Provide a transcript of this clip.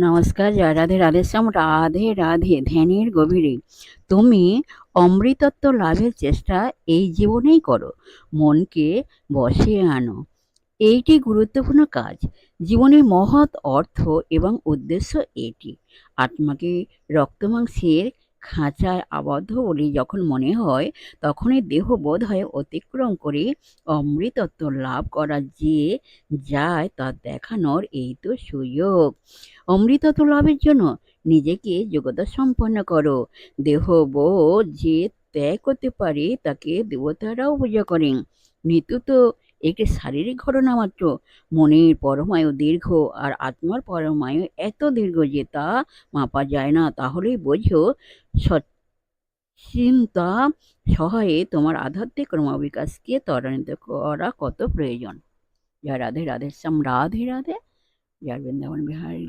নমস্কার, জয় রাধে রাধেশ্যাম, রাধে রাধে। ধ্যানের গভীরে তুমি অমৃতত্ব লাভের চেষ্টা এই জীবনেই করো। মনকে বশে আনো, এইটি গুরুত্বপূর্ণ কাজ। জীবনের মহৎ অর্থ এবং উদ্দেশ্য এটি। আত্মাকে রক্তমাংসের খাঁচায় আবদ্ধ বলে যখন মনে হয়, তখনই দেহ বোধ হয় অতিক্রম করে অমৃতত্ব লাভ করা যে যায় তা দেখানোর এই তো সুযোগ। অমৃতত্ব লাভের জন্য নিজেকে যোগ্যতা সম্পন্ন করো। দেহ বোধ যে ত্যাগ করতে পারে তাকে দেবতারাও পূজা করেন। মৃত্যু তো একটি শারীরিক ঘটনা মাত্র। মনের পরমায়ু দীর্ঘ, আর আত্মার পরমায়ু এত দীর্ঘ যে তা মাপা যায় না। তাহলেই বোঝো, সচ্চিন্তা সহায়ে তোমার আধ্যাত্মিক ক্রমবিকাশকে ত্বরান্বিত করা কত প্রয়োজন। জয় রাধে রাধেশ্যাম, রাধে রাধে। জয় বৃন্দাবন বিহারী।